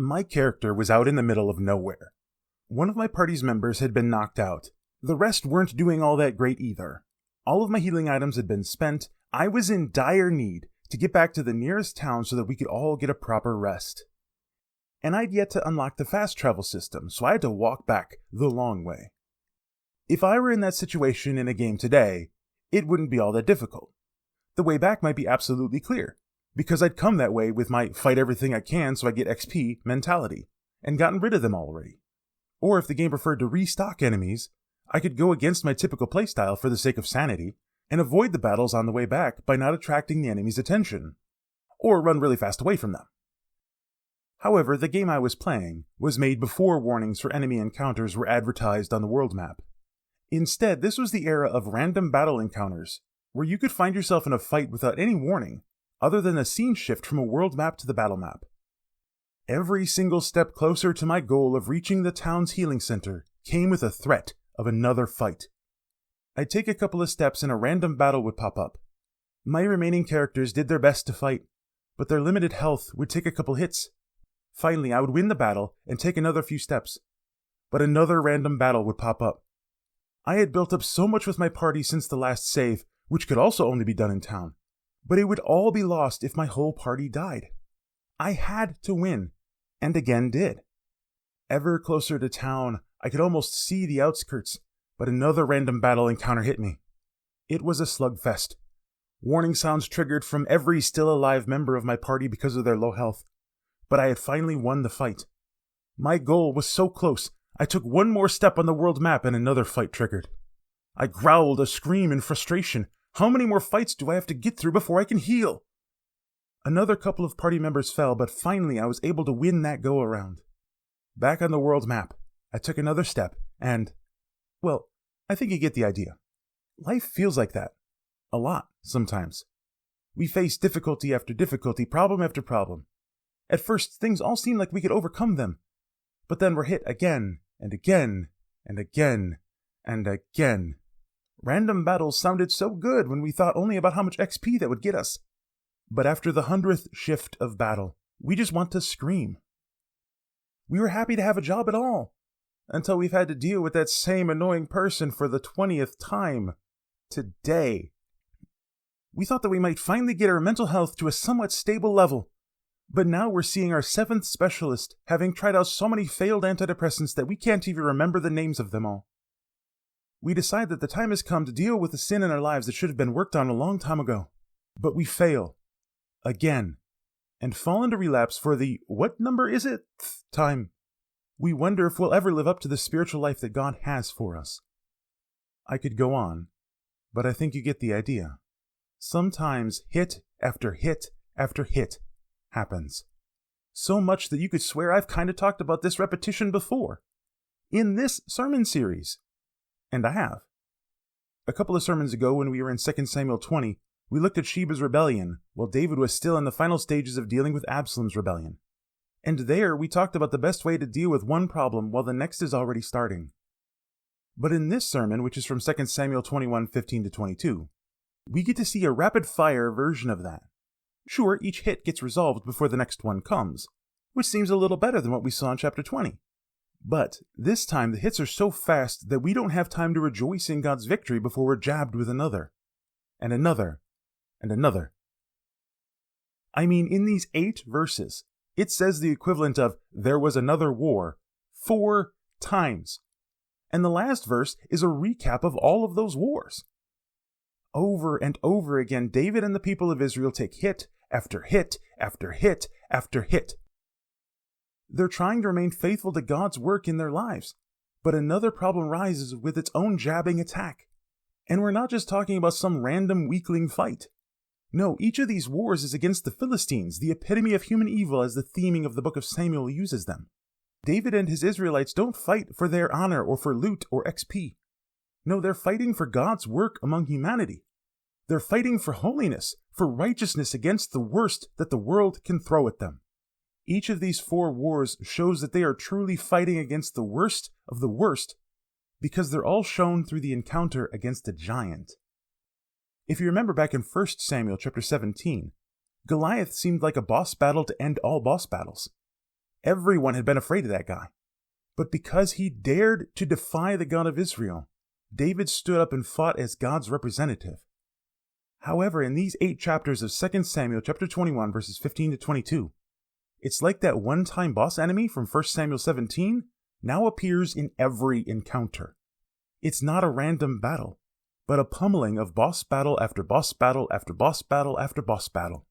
My character was out in the middle of nowhere. One of my party's members had been knocked out. The rest weren't doing all that great either. All of my healing items had been spent. I was in dire need to get back to the nearest town so that we could all get a proper rest. And I'd yet to unlock the fast travel system, so I had to walk back the long way. If I were in that situation in a game today, it wouldn't be all that difficult. The way back might be absolutely clear, because I'd come that way with my fight everything I can so I get XP mentality, and gotten rid of them already. Or if the game preferred to restock enemies, I could go against my typical playstyle for the sake of sanity, and avoid the battles on the way back by not attracting the enemy's attention, or run really fast away from them. However, the game I was playing was made before warnings for enemy encounters were advertised on the world map. Instead, this was the era of random battle encounters, where you could find yourself in a fight without any warning, other than a scene shift from a world map to the battle map. Every single step closer to my goal of reaching the town's healing center came with a threat of another fight. I'd take a couple of steps and a random battle would pop up. My remaining characters did their best to fight, but their limited health would take a couple hits. Finally, I would win the battle and take another few steps, but another random battle would pop up. I had built up so much with my party since the last save, which could also only be done in town, but it would all be lost if my whole party died. I had to win, and again did. Ever closer to town, I could almost see the outskirts, but another random battle encounter hit me. It was a slugfest. Warning sounds triggered from every still alive member of my party because of their low health, but I had finally won the fight. My goal was so close, I took one more step on the world map and another fight triggered. I growled a scream in frustration. How many more fights do I have to get through before I can heal? Another couple of party members fell, but finally I was able to win that go-around. Back on the world map, I took another step, and, well, I think you get the idea. Life feels like that. A lot, sometimes. We face difficulty after difficulty, problem after problem. At first, things all seem like we could overcome them. But then we're hit again, and again, and again, and again. Random battles sounded so good when we thought only about how much XP that would get us. But after the 100th shift of battle, we just want to scream. We were happy to have a job at all, until we've had to deal with that same annoying person for the 20th time. Today. We thought that we might finally get our mental health to a somewhat stable level, but now we're seeing our 7th specialist having tried out so many failed antidepressants that we can't even remember the names of them all. We decide that the time has come to deal with the sin in our lives that should have been worked on a long time ago. But we fail. Again. And fall into relapse for the, what number is it? Time. We wonder if we'll ever live up to the spiritual life that God has for us. I could go on, but I think you get the idea. Sometimes hit after hit after hit happens. So much that you could swear I've kind of talked about this repetition before. In this sermon series. And I have. A couple of sermons ago when we were in 2 Samuel 20, we looked at Sheba's rebellion, while David was still in the final stages of dealing with Absalom's rebellion. And there we talked about the best way to deal with one problem while the next is already starting. But in this sermon, which is from 2 Samuel 21:15-22, we get to see a rapid-fire version of that. Sure, each hit gets resolved before the next one comes, which seems a little better than what we saw in chapter 20. But this time the hits are so fast that we don't have time to rejoice in God's victory before we're jabbed with another, and another, and another. I mean, in these 8 verses, it says the equivalent of, there was another war, 4 times. And the last verse is a recap of all of those wars. Over and over again, David and the people of Israel take hit after hit after hit after hit. They're trying to remain faithful to God's work in their lives, but another problem rises with its own jabbing attack. And we're not just talking about some random weakling fight. No, each of these wars is against the Philistines, the epitome of human evil as the theming of the book of Samuel uses them. David and his Israelites don't fight for their honor or for loot or XP. No, they're fighting for God's work among humanity. They're fighting for holiness, for righteousness against the worst that the world can throw at them. Each of these 4 wars shows that they are truly fighting against the worst of the worst, because they're all shown through the encounter against a giant. If you remember back in 1 Samuel chapter 17, Goliath seemed like a boss battle to end all boss battles. Everyone had been afraid of that guy. But because he dared to defy the God of Israel, David stood up and fought as God's representative. However, in these 8 chapters of 2 Samuel chapter 21, verses 15 to 22, it's like that one-time boss enemy from 1 Samuel 17 now appears in every encounter. It's not a random battle, but a pummeling of boss battle after boss battle after boss battle after boss battle.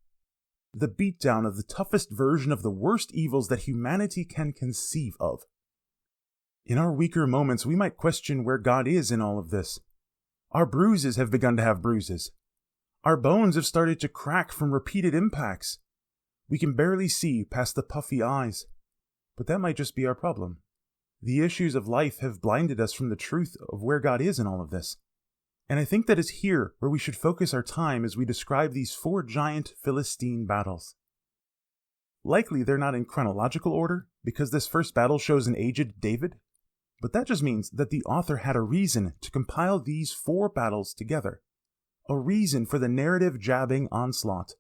The beatdown of the toughest version of the worst evils that humanity can conceive of. In our weaker moments, we might question where God is in all of this. Our bruises have begun to have bruises. Our bones have started to crack from repeated impacts. We can barely see past the puffy eyes. But that might just be our problem. The issues of life have blinded us from the truth of where God is in all of this. And I think that is here where we should focus our time as we describe these 4 giant Philistine battles. Likely they're not in chronological order, because this first battle shows an aged David, but that just means that the author had a reason to compile these 4 battles together. A reason for the narrative-jabbing onslaught.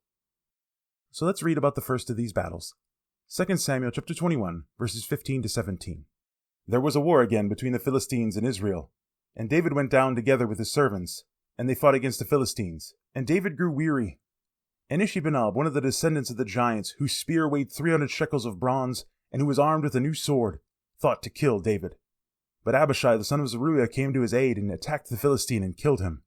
So let's read about the first of these battles. 2 Samuel chapter 21, verses 15 to 17. There was a war again between the Philistines and Israel. And David went down together with his servants, and they fought against the Philistines. And David grew weary. And Ishbi-benob, one of the descendants of the giants, whose spear weighed 300 shekels of bronze, and who was armed with a new sword, thought to kill David. But Abishai, the son of Zeruiah, came to his aid and attacked the Philistine and killed him.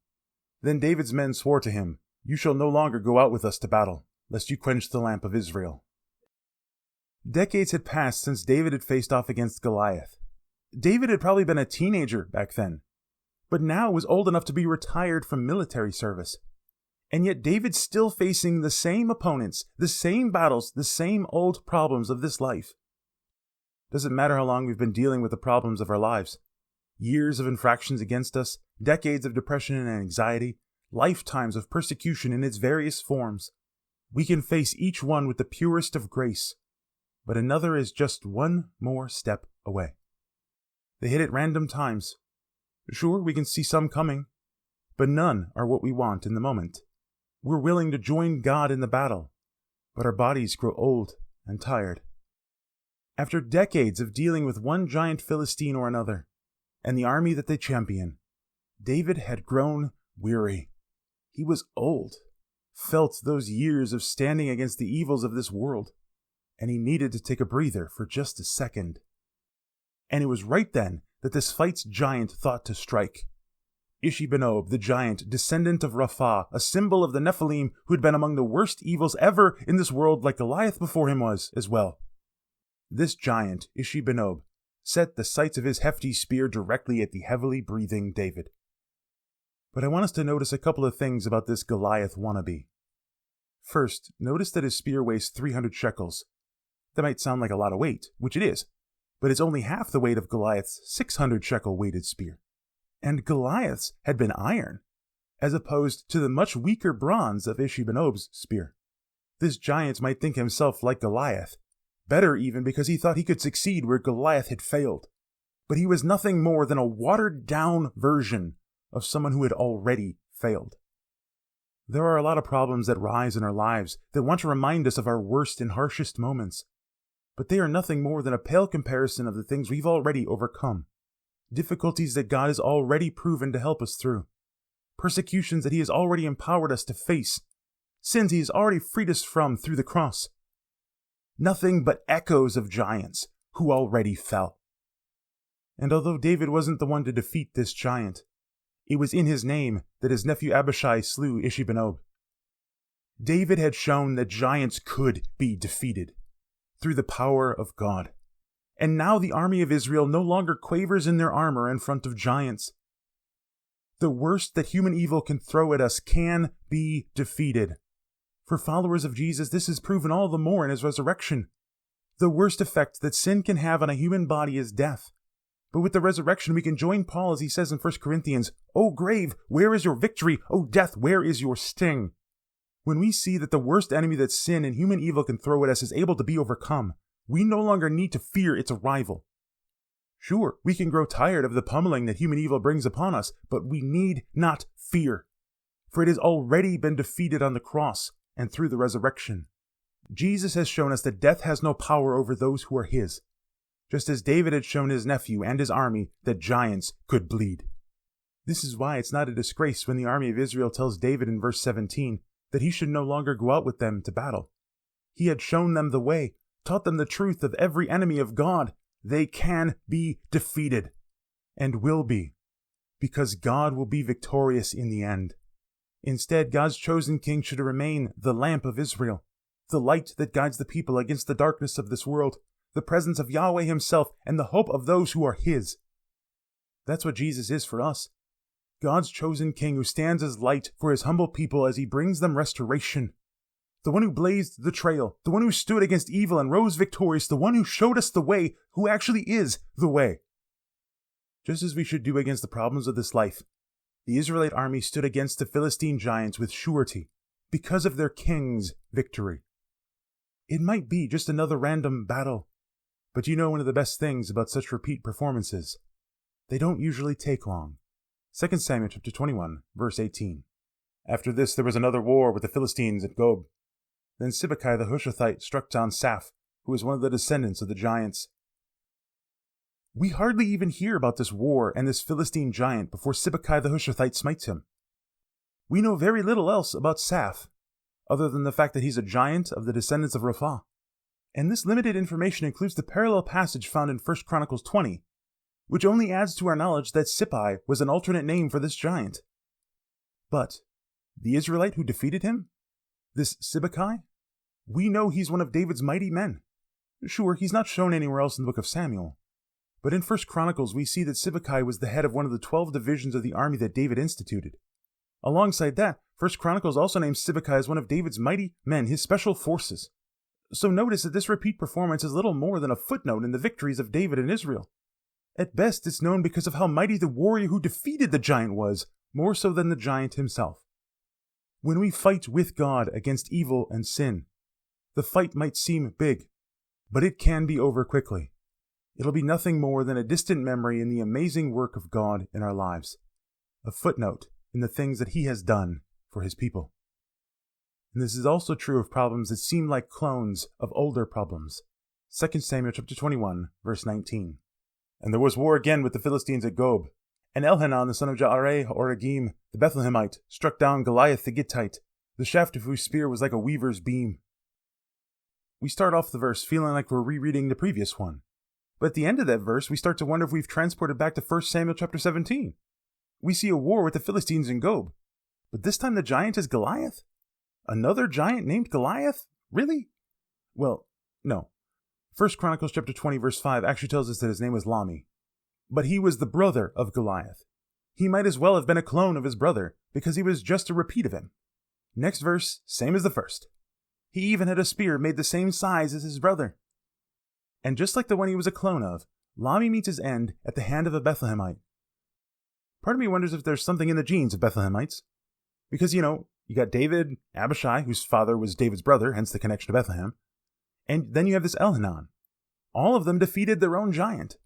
Then David's men swore to him, "You shall no longer go out with us to battle, lest you quench the lamp of Israel." Decades had passed since David had faced off against Goliath. David had probably been a teenager back then, but now was old enough to be retired from military service. And yet David's still facing the same opponents, the same battles, the same old problems of this life. Doesn't matter how long we've been dealing with the problems of our lives. Years of infractions against us, decades of depression and anxiety, lifetimes of persecution in its various forms. We can face each one with the purest of grace, but another is just one more step away. They hit at random times. Sure, we can see some coming, but none are what we want in the moment. We're willing to join God in the battle, but our bodies grow old and tired. After decades of dealing with one giant Philistine or another, and the army that they champion, David had grown weary. He was old, felt those years of standing against the evils of this world, and he needed to take a breather for just a second. And it was right then that this fight's giant thought to strike. Ishbi-benob, the giant, descendant of Rapha, a symbol of the Nephilim who had been among the worst evils ever in this world, like Goliath before him was as well. This giant, Ishbi-benob, set the sights of his hefty spear directly at the heavily breathing David. But I want us to notice a couple of things about this Goliath wannabe. First, notice that his spear weighs 300 shekels. That might sound like a lot of weight, which it is, but it's only half the weight of Goliath's 600 shekel weighted spear. And Goliath's had been iron, as opposed to the much weaker bronze of Ishbi-benob's spear. This giant might think himself like Goliath, better even because he thought he could succeed where Goliath had failed. But he was nothing more than a watered-down version of someone who had already failed. There are a lot of problems that rise in our lives that want to remind us of our worst and harshest moments. But they are nothing more than a pale comparison of the things we've already overcome. Difficulties that God has already proven to help us through. Persecutions that He has already empowered us to face. Sins He has already freed us from through the cross. Nothing but echoes of giants who already fell. And although David wasn't the one to defeat this giant, it was in his name that his nephew Abishai slew Ishbi-benob. David had shown that giants could be defeated through the power of God. And now the army of Israel no longer quavers in their armor in front of giants. The worst that human evil can throw at us can be defeated. For followers of Jesus, this is proven all the more in His resurrection. The worst effect that sin can have on a human body is death. But with the resurrection, we can join Paul as he says in 1 Corinthians, "O grave, where is your victory? O death, where is your sting?" When we see that the worst enemy that sin and human evil can throw at us is able to be overcome, we no longer need to fear its arrival. Sure, we can grow tired of the pummeling that human evil brings upon us, but we need not fear, for it has already been defeated on the cross and through the resurrection. Jesus has shown us that death has no power over those who are his, just as David had shown his nephew and his army that giants could bleed. This is why it's not a disgrace when the army of Israel tells David in verse 17 that he should no longer go out with them to battle. He had shown them the way, taught them the truth of every enemy of God. They can be defeated, and will be, because God will be victorious in the end. Instead, God's chosen king should remain the lamp of Israel, the light that guides the people against the darkness of this world, the presence of Yahweh himself, and the hope of those who are his. That's what Jesus is for us. God's chosen king who stands as light for his humble people as he brings them restoration. The one who blazed the trail, the one who stood against evil and rose victorious, the one who showed us the way, who actually is the way. Just as we should do against the problems of this life, the Israelite army stood against the Philistine giants with surety, because of their king's victory. It might be just another random battle, but you know one of the best things about such repeat performances? They don't usually take long. 2 Samuel chapter 21, verse 18. After this there was another war with the Philistines at Gob. Then Sibbecai the Hushathite struck down Saph, who was one of the descendants of the giants. We hardly even hear about this war and this Philistine giant before Sibbecai the Hushathite smites him. We know very little else about Saph, other than the fact that he's a giant of the descendants of Rapha. And this limited information includes the parallel passage found in 1 Chronicles 20, which only adds to our knowledge that Sippai was an alternate name for this giant. But the Israelite who defeated him, this Sibbecai, we know he's one of David's mighty men. Sure, he's not shown anywhere else in the book of Samuel, but in 1 Chronicles we see that Sibbecai was the head of one of the 12 divisions of the army that David instituted. Alongside that, 1 Chronicles also names Sibbecai as one of David's mighty men, his special forces. So notice that this repeat performance is little more than a footnote in the victories of David and Israel. At best, it's known because of how mighty the warrior who defeated the giant was, more so than the giant himself. When we fight with God against evil and sin, the fight might seem big, but it can be over quickly. It'll be nothing more than a distant memory in the amazing work of God in our lives, a footnote in the things that he has done for his people. And this is also true of problems that seem like clones of older problems. 2 Samuel chapter 21, verse 19. And there was war again with the Philistines at Gob. And Elhanan, the son of Jaareh-Oregim, the Bethlehemite, struck down Goliath the Gittite, the shaft of whose spear was like a weaver's beam. We start off the verse feeling like we're rereading the previous one. But at the end of that verse, we start to wonder if we've transported back to 1 Samuel chapter 17. We see a war with the Philistines in Gob. But this time the giant is Goliath? Another giant named Goliath? Really? Well, no. 1 Chronicles chapter 20 verse 5 actually tells us that his name was Lami. But he was the brother of Goliath. He might as well have been a clone of his brother, because he was just a repeat of him. Next verse, same as the first. He even had a spear made the same size as his brother. And just like the one he was a clone of, Lami meets his end at the hand of a Bethlehemite. Part of me wonders if there's something in the genes of Bethlehemites. Because, you got David, Abishai, whose father was David's brother, hence the connection to Bethlehem. And then you have this Elhanan. All of them defeated their own giant.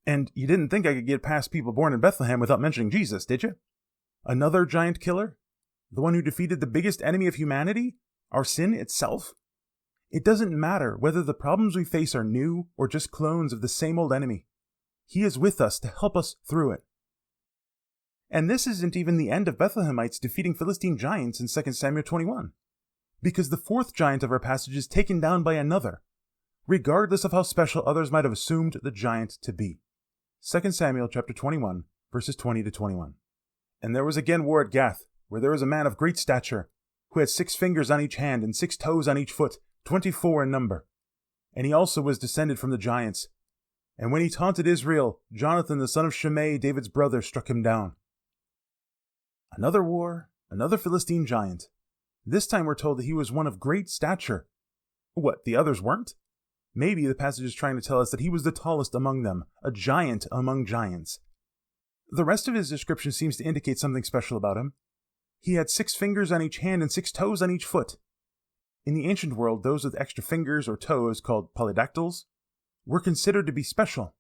And you didn't think I could get past people born in Bethlehem without mentioning Jesus, did you? Another giant killer? The one who defeated the biggest enemy of humanity? Our sin itself? It doesn't matter whether the problems we face are new or just clones of the same old enemy. He is with us to help us through it. And this isn't even the end of Bethlehemites defeating Philistine giants in 2 Samuel 21. Because the fourth giant of our passage is taken down by another, regardless of how special others might have assumed the giant to be. 2 Samuel chapter 21, verses 20 to 21. And there was again war at Gath, where there was a man of great stature, who had 6 fingers on each hand and 6 toes on each foot, 24 in number. And he also was descended from the giants. And when he taunted Israel, Jonathan the son of Shimei, David's brother, struck him down. Another war, another Philistine giant. This time we're told that he was one of great stature. What, the others weren't? Maybe the passage is trying to tell us that he was the tallest among them, a giant among giants. The rest of his description seems to indicate something special about him. He had 6 fingers on each hand and 6 toes on each foot. In the ancient world, those with extra fingers or toes, called polydactyls, were considered to be special.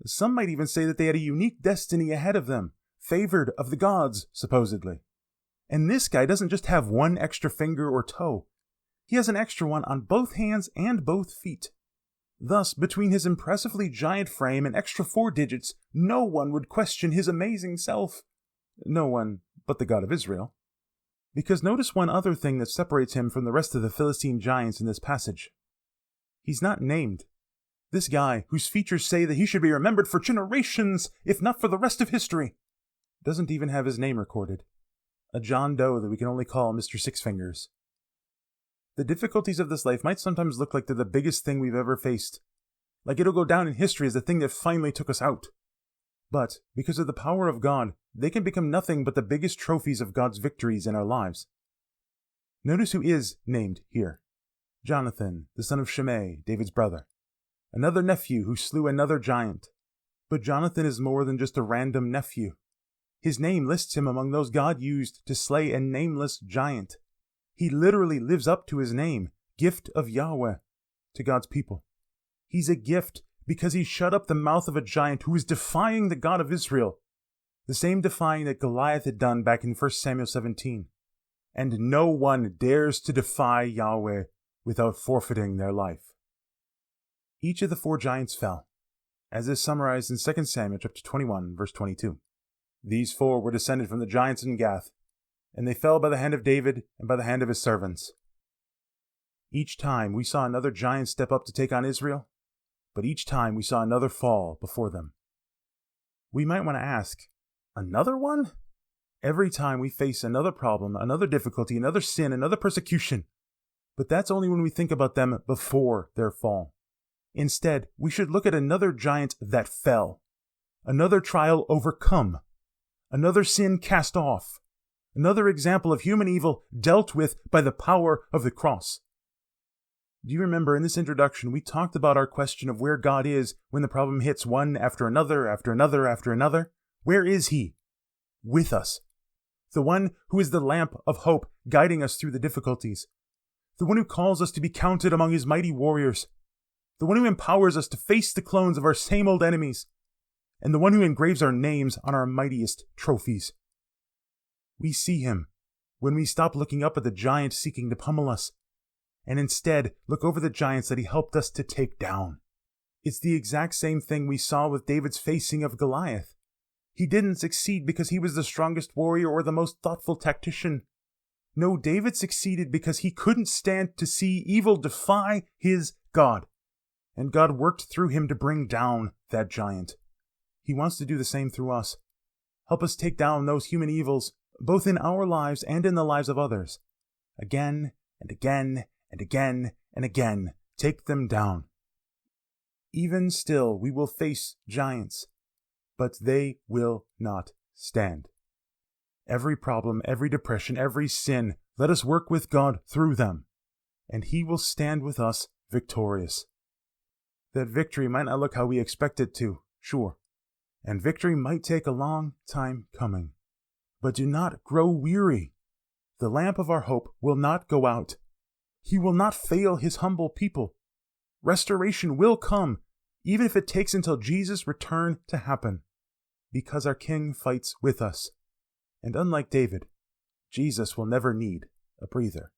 Some might even say that they had a unique destiny ahead of them, favored of the gods, supposedly. And this guy doesn't just have 1 extra finger or toe. He has an extra one on both hands and both feet. Thus, between his impressively giant frame and extra 4 digits, no one would question his amazing self. No one but the God of Israel. Because notice one other thing that separates him from the rest of the Philistine giants in this passage. He's not named. This guy, whose features say that he should be remembered for generations, if not for the rest of history, doesn't even have his name recorded. A John Doe that we can only call Mr. Six Fingers. The difficulties of this life might sometimes look like they're the biggest thing we've ever faced. Like it'll go down in history as the thing that finally took us out. But, because of the power of God, they can become nothing but the biggest trophies of God's victories in our lives. Notice who is named here. Jonathan, the son of Shimei, David's brother. Another nephew who slew another giant. But Jonathan is more than just a random nephew. His name lists him among those God used to slay a nameless giant. He literally lives up to his name, gift of Yahweh, to God's people. He's a gift because he shut up the mouth of a giant who was defying the God of Israel, the same defying that Goliath had done back in 1 Samuel 17. And no one dares to defy Yahweh without forfeiting their life. Each of the 4 giants fell, as is summarized in 2 Samuel chapter 21, verse 22. These 4 were descended from the giants in Gath, and they fell by the hand of David and by the hand of his servants. Each time we saw another giant step up to take on Israel, but each time we saw another fall before them. We might want to ask, another one? Every time we face another problem, another difficulty, another sin, another persecution. But that's only when we think about them before their fall. Instead, we should look at another giant that fell, another trial overcome, another sin cast off, another example of human evil dealt with by the power of the cross. Do you remember in this introduction we talked about our question of where God is when the problem hits one after another, after another, after another? Where is He? With us. The one who is the lamp of hope guiding us through the difficulties. The one who calls us to be counted among His mighty warriors. The one who empowers us to face the clones of our same old enemies. And the one who engraves our names on our mightiest trophies. We see Him when we stop looking up at the giant seeking to pummel us, and instead look over the giants that He helped us to take down. It's the exact same thing we saw with David's facing of Goliath. He didn't succeed because he was the strongest warrior or the most thoughtful tactician. No, David succeeded because he couldn't stand to see evil defy his God. And God worked through him to bring down that giant. He wants to do the same through us. Help us take down those human evils, both in our lives and in the lives of others. Again and again and again and again, take them down. Even still, we will face giants, but they will not stand. Every problem, every depression, every sin, let us work with God through them, and He will stand with us victorious. That victory might not look how we expect it to, sure, and victory might take a long time coming. But do not grow weary. The lamp of our hope will not go out. He will not fail His humble people. Restoration will come, even if it takes until Jesus' return to happen, because our King fights with us. And unlike David, Jesus will never need a breather.